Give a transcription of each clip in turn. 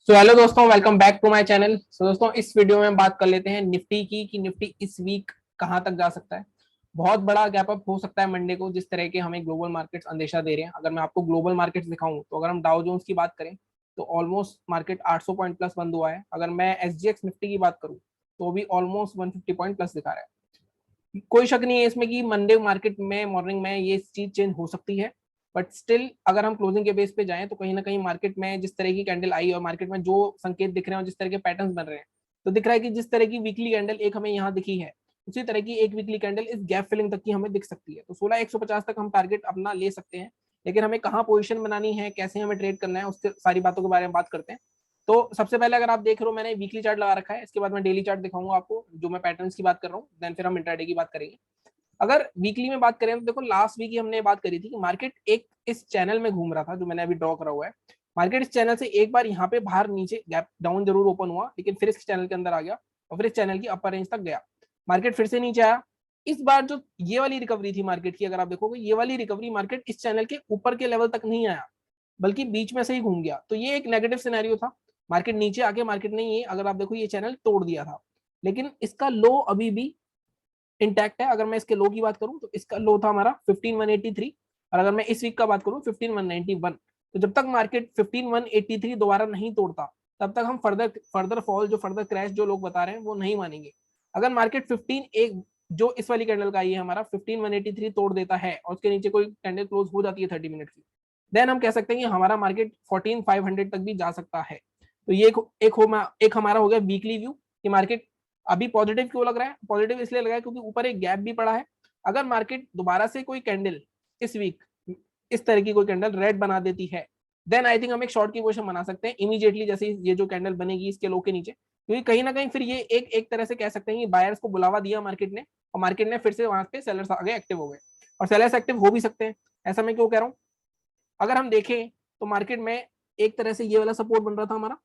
सो hello दोस्तों, welcome back to my channel. So दोस्तों, इस वीडियो में बात कर लेते हैं निफ्टी की कि निफ्टी इस वीक कहां तक जा सकता है। बहुत बड़ा गैप अप हो सकता है मंडे को, जिस तरह के हमें ग्लोबल मार्केट्स अंदेशा दे रहे हैं। अगर मैं आपको ग्लोबल मार्केट्स दिखाऊं तो अगर हम डाउ जोन्स की बात करें तो ऑलमोस्ट मार्केट 800 पॉइंट प्लस बंद हुआ है। अगर मैं एसजीएक्स निफ्टी की बात करूं तो भी ऑलमोस्ट 150 पॉइंट प्लस दिखा रहा है। कोई शक नहीं है इसमें कि मंडे मार्केट में मॉर्निंग में ये चीज चेंज हो सकती है। बट स्टिल अगर हम क्लोजिंग के बेस पे जाएं तो कहीं ना कहीं मार्केट में जिस तरह की कैंडल आई और मार्केट में जो संकेत दिख रहे हैं और जिस तरह के पैटर्न बन रहे हैं, तो दिख रहा है कि जिस तरह की वीकली कैंडल एक हमें यहाँ दिखी है, उसी तरह की एक वीकली कैंडल इस गैप फिलिंग तक की हमें दिख सकती है। तो 16,150 तक हम टारगेट अपना ले सकते हैं। लेकिन हमें कहाँ पोजिशन बनानी है, कैसे हमें ट्रेड करना है, उसके सारी बातों के बारे में बात करते हैं। तो सबसे पहले अगर आप देख रहे हो, मैंने वीकली चार्ट लगा रखा है। इसके बाद मैं डेली चार्ट दिखाऊंगा आपको, जो मैं पैटर्न्स की बात कर रहा हूँ। देन फिर हम इंट्राडे की बात करेंगे। अगर वीकली में बात करें तो देखो, लास्ट वीक ही हमने बात करी थी कि मार्केट एक इस चैनल में घूम रहा था, जो मैंने अभी ड्रॉ करा हुआ है। मार्केट इस चैनल से एक बार यहाँ पे बाहर नीचे गैप डाउन जरूर ओपन हुआ, लेकिन फिर इस चैनल के अंदर आ गया और फिर इस चैनल की अपर रेंज तक गया। मार्केट फिर से नीचे आया। इस बार जो ये वाली रिकवरी थी मार्केट की, अगर आप देखोगे ये वाली रिकवरी, मार्केट इस चैनल के ऊपर के लेवल तक नहीं आया, बल्कि बीच में से ही घूम गया। तो ये एक नेगेटिव सिनेरियो था। मार्केट नीचे आके मार्केट ने ये, अगर आप देखो, ये चैनल तोड़ दिया था। लेकिन इसका लो अभी भी इंटैक्ट है। अगर मैं इसके लो की बात करूं तो इसका लो था हमारा 15,183, और अगर मैं इस वीक का बात करूं 15,191। तो जब तक मार्केट 15,183 दोबारा नहीं तोड़ता, तब तक हम फर्दर फर्दर फॉल, जो फर्दर क्रैश जो लोग बता रहे हैं, वो नहीं मानेंगे। अगर मार्केट 15 एक जो इस वाली कैंडल का ये हमारा 15,183 तोड़ देता है और उसके नीचे कोई कैंडल क्लोज हो जाती है 30 मिनट की, देन हम कह सकते हैं कि हमारा मार्केट 14,500 तक भी जा सकता है। तो ये एक हमारा हो गया वीकली व्यू कि मार्केट अभी पॉजिटिव क्यों लग रहा है। पॉजिटिव इसलिए लग रहा है क्योंकि ऊपर एक गैप भी पड़ा है। अगर मार्केट दोबारा से कोई कैंडल इस वीक इस तरह की कोई कैंडल रेड बना देती है, देन आई थिंक हम एक शॉर्ट की पोजीशन बना सकते हैं इमीडिएटली, जैसे ये जो कैंडल बनेगी इसके लो के नीचे। क्योंकि कहीं ना कहीं फिर ये एक एक तरह से कह सकते हैं कि बायर्स को बुलावा दिया मार्केट ने, और मार्केट ने फिर से वहां पे सेलर्स आगे एक्टिव हो गए। और सेलर्स एक्टिव हो भी सकते हैं, ऐसा मैं क्यों कह रहा हूँ। अगर हम देखें तो मार्केट में एक तरह से ये वाला सपोर्ट बन रहा था हमारा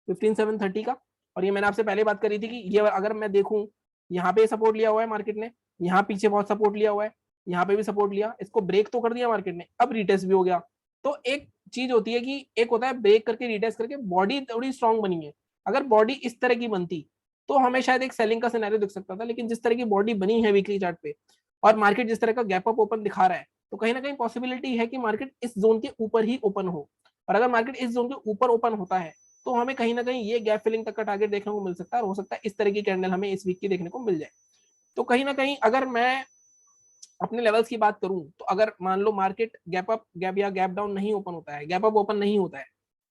15,730 का। और ये मैंने आपसे पहले बात करी थी कि ये अगर मैं देखूं, यहाँ पे सपोर्ट लिया हुआ है मार्केट ने, यहाँ पीछे बहुत सपोर्ट लिया हुआ है, यहाँ पे भी सपोर्ट लिया, इसको ब्रेक तो कर दिया मार्केट ने, अब रिटेस्ट भी हो गया। तो एक चीज होती है कि एक होता है ब्रेक करके रिटेस्ट करके बॉडी थोड़ी स्ट्रांग बनी है। अगर बॉडी इस तरह की बनती तो हमें शायद एक सेलिंग का सिनेरियो दिख सकता था। लेकिन जिस तरह की बॉडी बनी है वीकली चार्ट पे, और मार्केट जिस तरह का गैप अप ओपन दिखा रहा है, तो कहीं ना कहीं पॉसिबिलिटी है कि मार्केट इस जोन के ऊपर ही ओपन हो। और अगर मार्केट इस जोन के ऊपर ओपन होता है तो हमें कहीं ना कहीं ये गैप फिलिंग तक का टारगेट देखने को मिल सकता है। और हो सकता है इस तरह की कैंडल हमें इस वीक की देखने को मिल जाए। तो कहीं ना कहीं अगर मैं अपने लेवल्स की बात करूं तो अगर मान लो मार्केट गैप अप गैप या गैप डाउन नहीं ओपन होता है, गैप अप ओपन नहीं होता है,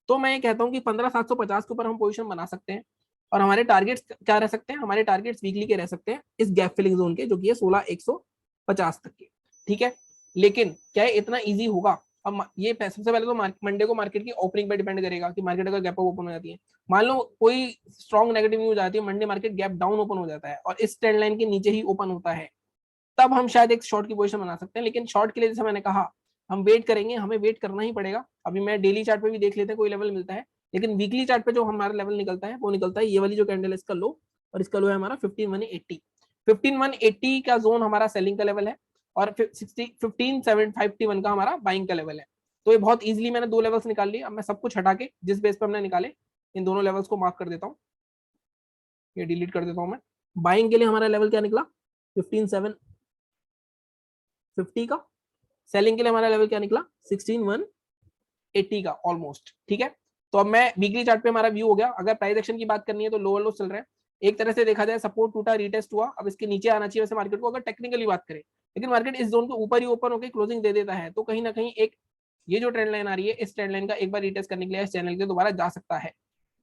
तो मैं ये कहता हूं कि 15,750 के ऊपर हम पोजीशन बना सकते हैं। और हमारे टारगेट्स क्या रह सकते हैं, हमारे टारगेट्स वीकली के रह सकते हैं इस गैप फिलिंग जोन के, जो कि है 16,150 तक के। ठीक है, लेकिन क्या ये इतना ईजी होगा। अब ये सबसे पहले तो मंडे को मार्केट की ओपनिंग पर डिपेंड करेगा कि मार्केट अगर गैप अप ओपन हो जाती है, मान लो कोई स्ट्रॉन्ग नेगेटिव न्यूज आती है, Monday market gap down open हो जाता है और इस ट्रेंड लाइन के नीचे ही ओपन होता है, तब हम शायद एक शॉर्ट की पोजीशन बना सकते हैं। लेकिन शॉर्ट के लिए जैसे मैंने कहा, हम वेट करेंगे, हमें वेट करना ही पड़ेगा। अभी मैं डेली चार्ट पे भी देख लेते हैं कोई लेवल मिलता है, लेकिन वीकली चार्ट पे जो हमारा लेवल निकलता है वो निकलता है ये वाली जो कैंडल है इसका लो, और इसका लो है हमारा 15,180। 15,180 का जोन हमारा सेलिंग का लेवल है, और 15,751 का हमारा बाइंग का लेवल है। तो ये बहुत इजीली मैंने दो लेवल्स निकाल लिए। अब मैं सब कुछ हटा के जिस बेस पर हमने निकाले, इन दोनों लेवल्स को मार्क कर देता हूँ, ये डिलीट कर देता हूँ मैं। बाइंग के लिए हमारा लेवल क्या निकला, 15,750 का। सेलिंग के लिए हमारा लेवल क्या निकला, 16,180 का ऑलमोस्ट। ठीक है, तो अब मैं वीकली चार्ट पे हमारा व्यू हो गया। अगर प्राइस एक्शन की बात करनी है तो लोअर लो चल रहे हैं। एक तरह से देखा जाए सपोर्ट टूटा, रिटेस्ट हुआ, अब इसके नीचे आना चाहिए वैसे मार्केट को, अगर टेक्निकली बात करें। लेकिन मार्केट इस जोन के ऊपर ही ओपन होकर क्लोजिंग दे देता है, तो कहीं ना कहीं एक ये जो ट्रेंड लाइन आ रही है, इस ट्रेंड लाइन का एक बार रिटेस्ट करने के लिए इस चैनल के दोबारा जा सकता है।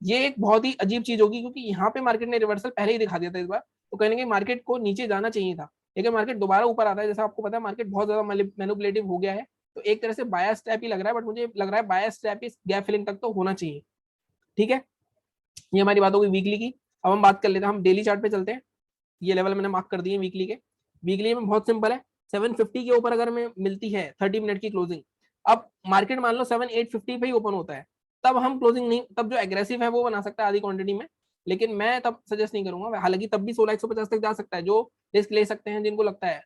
ये एक बहुत ही अजीब चीज होगी, क्योंकि यहाँ पे मार्केट ने रिवर्सल पहले ही दिखा दिया था इस बार। तो कहीं ना कहीं मार्केट को नीचे जाना चाहिए था, लेकिन मार्केट दोबारा ऊपर आता है। जैसा आपको पता है मार्केट बहुत ज्यादा मैनिपुलेटिव हो गया है, तो एक तरह से बायस टैप ही लग रहा है। बट मुझे लग रहा है बायस टैप इस गैप फिलिंग तक तो होना चाहिए। ठीक है, ये हमारी बात होगी वीकली की। अब हम बात कर लेते हैं, हम डेली चार्ट पे चलते हैं। ये लेवल मैंने मार्क कर दिए वीकली के। वीकली में बहुत सिंपल है, 750 के ऊपर अगर हमें मिलती है 30 मिनट की क्लोजिंग, अब मार्केट मान लो 7,850 पे ही ओपन होता है, तब हम क्लोजिंग नहीं, तब जो एग्रेसिव है वो बना सकता है आधी क्वांटिटी में। लेकिन मैं तब सजेस्ट नहीं करूंगा, हालांकि तब भी 16,150 तक जा सकता है, जो रिस्क ले सकते हैं जिनको लगता है।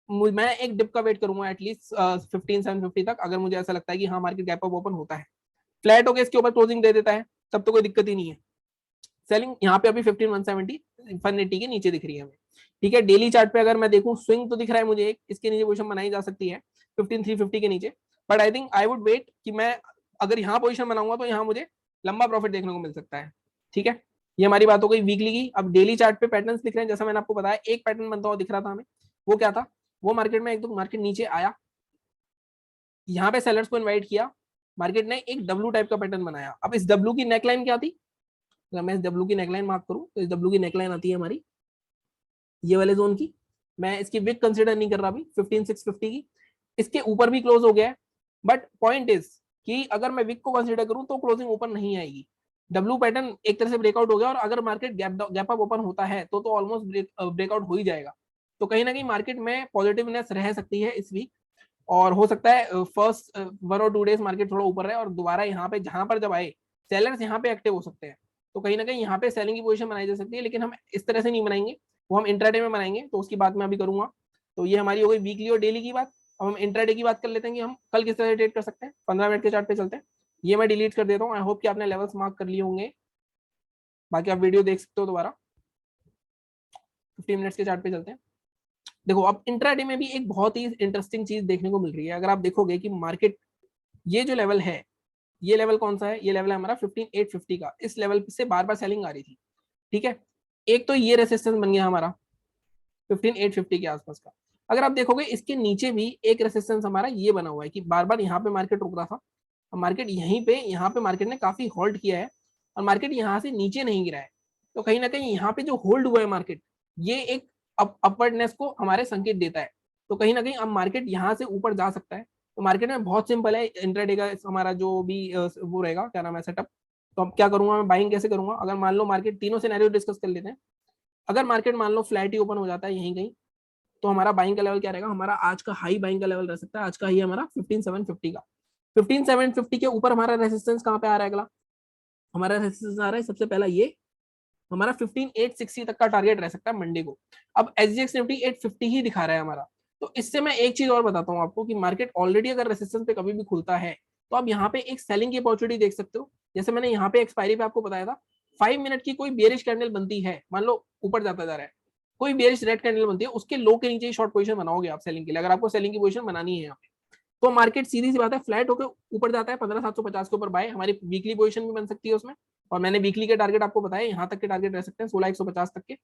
मैं एक डिप का वेट करूंगा एटलीस्ट 15,750 तक, अगर मुझे ऐसा लगता है कि हाँ मार्केट गैप अप ओपन होता है। फ्लैट होकर इसके ऊपर क्लोजिंग दे देता है तब तो कोई दिक्कत ही नहीं है। सेलिंग यहाँ पे अभी 15170 180 के नीचे दिख रही है हमें, ठीक है। डेली चार्ट पे अगर मैं देखूं स्विंग तो दिख रहा है मुझे एक, इसके नीचे पोजीशन बनाई जा सकती है 15350 के नीचे, but I think I would wait कि मैं अगर यहाँ पोजीशन बनाऊंगा तो यहाँ मुझे लंबा प्रॉफिट देखने को मिल सकता है, ठीक है। ये हमारी बात हो गई वीकली की। अब डेली चार्ट पे पैटर्न्स दिख रहे हैं, जैसा मैंने आपको बताया एक पैटर्न बनता हुआ दिख रहा था हमें, वो क्या था, वो मार्केट में एकदम मार्केट नीचे आया, यहाँ पे सेलर्स को इन्वाइट किया, मार्केट ने एक डब्ल्यू टाइप का पैटर्न बनाया। अब इस डब्ल्यू की नेकलाइन क्या थी, अगर मैं इस डब्ल्यू की नेकलाइन मार्क करूं तो इस डब्ल्यू की नेकलाइन आती है हमारी ये वाले जोन की, मैं इसकी विक कंसीडर नहीं कर रहा अभी 15650 की, इसके ऊपर भी क्लोज हो गया है, बट पॉइंट इज कि अगर मैं विक को कंसीडर करूं तो क्लोजिंग ऊपर नहीं आएगी, डब्ल्यू पैटर्न एक तरह से ब्रेकआउट हो गया, और अगर मार्केट गैप अप ओपन होता है तो ऑलमोस्ट ब्रेकआउट हो ही जाएगा। तो कहीं ना कहीं मार्केट में पॉजिटिवनेस रह सकती है इस वीक, और हो सकता है फर्स्ट 1 और 2 डेज मार्केट थोड़ा ऊपर रहे और दोबारा यहाँ पे जहां पर जब आए सेलर्स यहाँ पे एक्टिव हो सकते हैं, तो कहीं ना कहीं यहाँ पे सेलिंग की पोजीशन बनाई जा सकती है, लेकिन हम इस तरह से नहीं बनाएंगे, वो हम इंट्राडे में बनाएंगे, तो उसकी बात मैं अभी करूंगा। तो ये हमारी हो गई वीकली और डेली की बात। अब हम इंट्राडे की बात कर लेते हैं कि हम कल किस तरह से ट्रेड कर सकते हैं। 15 मिनट के चार्ट पे चलते हैं, ये मैं डिलीट कर देता हूँ, आई होप कि आपने लेवल्स मार्क कर लिए होंगे, बाकी आप वीडियो देख सकते हो दोबारा। 15 मिनट्स के चार्ट पे चलते हैं। देखो अब इंट्राडे में भी एक बहुत ही इंटरेस्टिंग चीज देखने को मिल रही है। अगर आप देखोगे कि मार्केट ये जो लेवल है, ये लेवल कौन सा है, ये लेवल है हमारा 15850 का, इस लेवल से बार बार सेलिंग आ रही थी, ठीक है। एक तो ये रेसिस्टेंस बन गया हमारा 15850 के आसपास का। अगर आप देखोगे इसके नीचे भी एक रेसिस्टेंस हमारा ये बना हुआ है कि बार बार यहाँ पे मार्केट रुक रहा था, मार्केट यहीं पे यहाँ पे मार्केट ने काफी होल्ड किया है और मार्केट यहाँ से नीचे नहीं गिरा है, तो कहीं ना कहीं यहाँ पे जो होल्ड हुआ है मार्केट, ये एक अपवर्डनेस को हमारे संकेत देता है। तो कहीं ना कहीं अब मार्केट यहाँ से ऊपर जा सकता है। तो मार्केट में बहुत सिंपल है इंट्राडे का हमारा जो भी वो रहेगा, क्या नाम है, सेटअप। तो अब क्या करूंगा मैं, बाइंग कैसे करूंगा, अगर मान लो मार्केट तीनों सिनेरियो डिस्कस कर लेते हैं। अगर मार्केट मान लो फ्लैट ही ओपन हो जाता है यहीं कहीं, तो हमारा बाइंग का लेवल क्या रहेगा, हमारा आज का हाई बाइंग का लेवल रह सकता है, आज का हाई हमारा 15750 का। 15750 के ऊपर हमारा रेसिस्टेंस कहाँ पे आ रहा है, अगला हमारा रेसिस्टेंस आ रहा है सबसे पहला ये हमारा 15860 तक का टारगेट रह सकता है मंडे को। अब एसजीएक्स निफ्टी 850 ही दिखा रहा है हमारा। तो इससे मैं एक चीज और बताता हूँ आपको कि मार्केट ऑलरेडी अगर रेसिस्टेंस पे कभी भी खुलता है तो आप यहाँ पे एक सेलिंग की अपॉर्चुनिटी देख सकते हो। जैसे मैंने यहाँ पे एक्सपायरी पे आपको बताया था, 5 मिनट की कोई बेरिश कैंडल बनती है, मान लो ऊपर जाता जा रहा है, कोई बेरिश रेड कैंडल बनती है, उसके लो के नीचे ही शॉर्ट पोजीशन बनाओगे आप सेलिंग के लिए, अगर आपको सेलिंग की पोजीशन बनानी है यहाँ पे। तो मार्केट सीधी सी बात है फ्लैट होकर ऊपर जाता है 15750 के ऊपर बाय, हमारी वीकली पोजीशन भी बन सकती है उसमें। और मैंने वीकली के टारगेट आपको बताया, यहाँ तक के टारगेट रह सकते हैं 16150 तक के,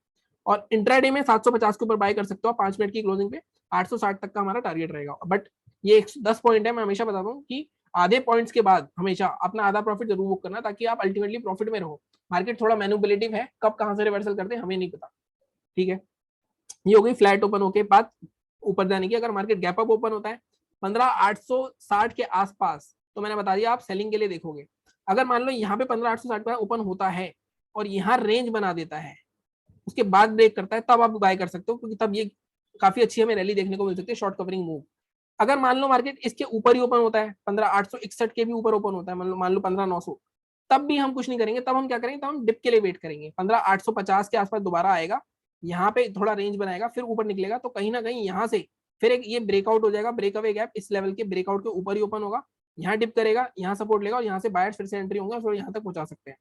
और इंट्राडे में 750 के ऊपर बाय कर सकते हो 5 मिनट की क्लोजिंग पे, 860 तक का हमारा टारगेट रहेगा। बट ये 10 पॉइंट है, मैं हमेशा बताता हूँ कि आधे पॉइंट्स के बाद हमेशा अपना आधा प्रॉफिट जरूर बुक करना, ताकि आप अल्टीमेटली प्रॉफिट में रहो। मार्केट थोड़ा मैनिपुलेटिव है, कब कहां से रिवर्सल करते हैं हमें नहीं पता, ठीक है। ये हो गई फ्लैट ओपन होके बात ऊपर जाने की। अगर मार्केट गैप अप ओपन होता है 15860 के आसपास, तो मैंने बता दिया आप सेलिंग के लिए देखोगे। अगर मान लो यहाँ पे 15860 पर ओपन होता है और यहाँ रेंज बना देता है, उसके बाद ब्रेक करता है, तब आप बाय कर सकते हो, क्योंकि तब ये काफी अच्छी हमें रैली देखने को मिल सकती है, शॉर्ट कवरिंग मूव। अगर मान लो मार्केट इसके ऊपर ही ओपन होता है, 15861 के भी ऊपर ओपन होता है, मान लो 15900, तब भी हम कुछ नहीं करेंगे, तब हम क्या करेंगे, तब हम डिप के लिए वेट करेंगे। 15850 के आसपास दोबारा आएगा, यहाँ पे थोड़ा रेंज बनाएगा, फिर ऊपर निकलेगा, तो कहीं ना कहीं यहाँ से फिर एक ये ब्रेकआउट हो जाएगा, ब्रेकअवे गैप इस लेवल के ब्रेकआउट के ऊपर ही ओपन होगा, यहाँ डिप करेगा, यहाँ सपोर्ट लेगा, और यहाँ से बायर्स फिर से एंट्री होंगे और यहाँ तक पहुंचा सकते हैं।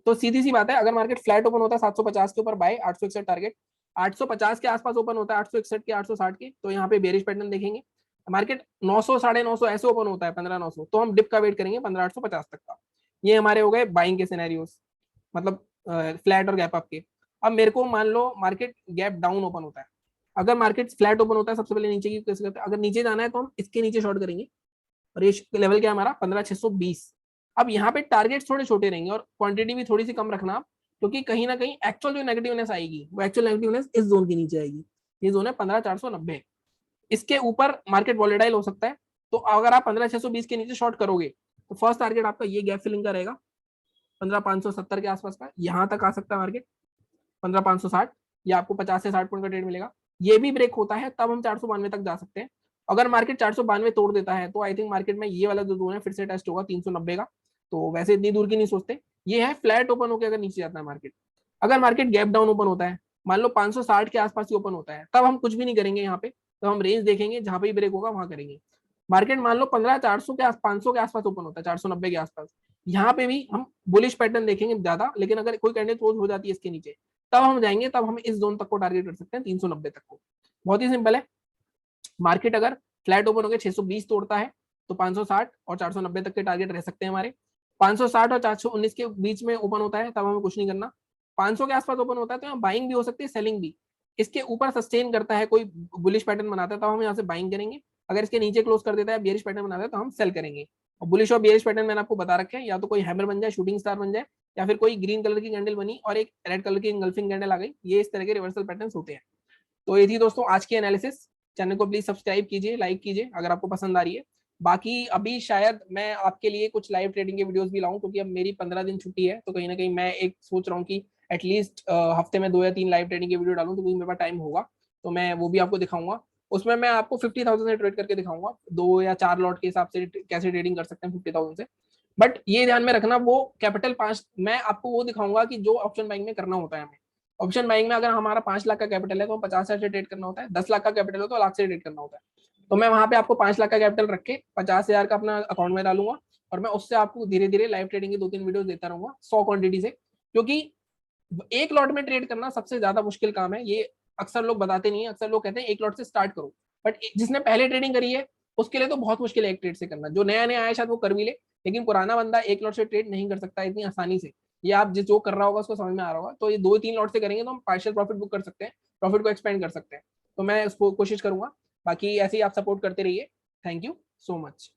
तो सीधी सी बात है, अगर मार्केट फ्लैट ओपन होता है 750 के ऊपर बाय, 861 टारगेट, 850 के आसपास ओपन होता है 861 के 860 के, तो यहाँ पे बेरिश पैटर्न देखेंगे। मार्केट 900 950 ऐसे ओपन होता है 15900, तो हम डिप का वेट करेंगे 15850 तक का। ये हमारे हो गए बाइंग के सिनेरियोस, मतलब फ्लैट और गैप अप के। अब मेरे को मान लो मार्केट गैप डाउन ओपन होता है, अगर मार्केट फ्लैट ओपन होता है सबसे पहले नीचे की कैसे करते हैं, अगर नीचे जाना है तो हम इसके नीचे शॉर्ट करेंगे, और ये लेवल क्या है हमारा 15620। अब यहाँ पे टारगेट थोड़े छोटे रहेंगे और क्वांटिटी भी थोड़ी सी कम रखना, क्योंकि कहीं ना कहीं एक्चुअल जो नेगेटिवनेस आएगी वो एक्चुअल नेगेटिवनेस इस जोन के नीचे आएगी, ये जोन है 15490, इसके ऊपर मार्केट वॉलेटाइल हो सकता है। तो अगर आप 15620 के नीचे शॉर्ट करोगे तो फर्स्ट टारगेट आपका ये गैप फिलिंग का रहेगा 15570 के आसपास का, यहाँ तक आ सकता है मार्केट 15560, या आपको 50 से 60 पॉइंट का ट्रेड मिलेगा। ये भी ब्रेक होता है तब हम 492 तक जा सकते हैं। अगर मार्केट 492 तोड़ देता है तो आई थिंक मार्केट में ये वाला जो जोन है फिर से टेस्ट होगा 390 का, तो वैसे इतनी दूर की नहीं सोचते। ये है फ्लैट ओपन होकर अगर नीचे जाता है मार्केट। अगर मार्केट गैप डाउन ओपन होता है, मान लो 560 के आसपास ही ओपन होता है, तब हम कुछ भी नहीं करेंगे यहाँ पे, तब हम रेंज देखेंगे, जहां पे ब्रेक होगा वहां करेंगे। मार्केट मान लो 15,400 के 500 के आसपास ओपन होता है, 490 के आसपास, यहाँ पे भी हम बुलिश पैटर्न देखेंगे ज्यादा, लेकिन अगर कोई कैंडल क्लोज हो जाती है इसके नीचे तब हम जाएंगे, तब हम इस जोन तक को टारगेट कर सकते हैं, 390 तक को। बहुत ही सिंपल है। मार्केट अगर फ्लैट ओपन होकर 620 तोड़ता है तो 560 और 490 तक के टारगेट रह सकते हैं हमारे। 560 और 419 के बीच में ओपन होता है तब हमें कुछ नहीं करना। 500 के आसपास ओपन होता है तो यहाँ बाइंग भी हो सकती है, सेलिंग भी। इसके ऊपर सस्टेन करता है, कोई बुलिश पैटर्न बनाता है, तब हम यहाँ से बाइंग करेंगे। अगर इसके नीचे क्लोज कर देता है, बेरिश पैटर्न बनाता है, तो हम सेल करेंगे। और बुलिश और बेरिश पैटर्न मैंने आपको बता रखे हैं, या तो कोई हैमर बन जाए, शूटिंग स्टार बन जाए, या फिर कोई ग्रीन कलर की कैंडल बनी और एक रेड कलर की इंगल्फिंग कैंडल आ गई, ये इस तरह के रिवर्सल पैटर्न होते हैं। तो ये थी दोस्तों आज की एनालिसिस। चैनल को प्लीज सब्सक्राइब कीजिए, लाइक कीजिए अगर आपको पसंद आ रही है। बाकी अभी शायद मैं आपके लिए कुछ लाइव ट्रेडिंग के वीडियोस भी लाऊं, क्योंकि अब मेरी 15 दिन छुट्टी है, तो कहीं ना कहीं मैं एक सोच रहा हूँ कि एटलीस्ट हफ्ते में 2 या 3 लाइव ट्रेडिंग के वीडियो डालूं, तो मेरे पास टाइम होगा तो मैं वो भी आपको दिखाऊंगा। उसमें मैं आपको 50,000 से ट्रेड करके दिखाऊंगा, 2 या 4 लॉट के हिसाब से कैसे ट्रेडिंग कर सकते हैं 50,000 से। बट ये ध्यान में रखना, वो कैपिटल 5 मैं आपको वो दिखाऊंगा कि जो ऑप्शन बाइंग में करना होता है हमें। ऑप्शन बाइंग में अगर हमारा 5 लाख का कैपिटल है तो 50,000 से ट्रेड करना होता है, 10 लाख का कैपिटल हो तो लाख से ट्रेड करना होता है। तो मैं वहां पे आपको 5 लाख का कैपिटल रख के 50,000 का अपना अकाउंट में डालूंगा, और मैं उससे आपको धीरे धीरे लाइव ट्रेडिंग की 2-3 वीडियो देता रहूंगा 100 क्वांटिटी से। क्योंकि एक लॉट में ट्रेड करना सबसे ज्यादा मुश्किल काम है, ये अक्सर लोग बताते नहीं है। अक्सर लोग कहते हैं एक लॉट से स्टार्ट करो, बट जिसने पहले ट्रेडिंग करी है उसके लिए तो बहुत मुश्किल है एक ट्रेड से करना। जो नया नया आया शायद वो कर भी ले, लेकिन पुराना बंदा एक लॉट से ट्रेड नहीं कर सकता इतनी आसानी से। ये आप जिस जो कर रहा होगा उसको समझ में आ रहा होगा। तो ये 2-3 लॉट से करेंगे तो हम पार्शियल प्रॉफिट बुक कर सकते हैं, प्रॉफिट को एक्सपेंड कर सकते हैं। तो मैं उसको कोशिश करूंगा। बाकी ऐसे ही आप सपोर्ट करते रहिए। Thank you so much.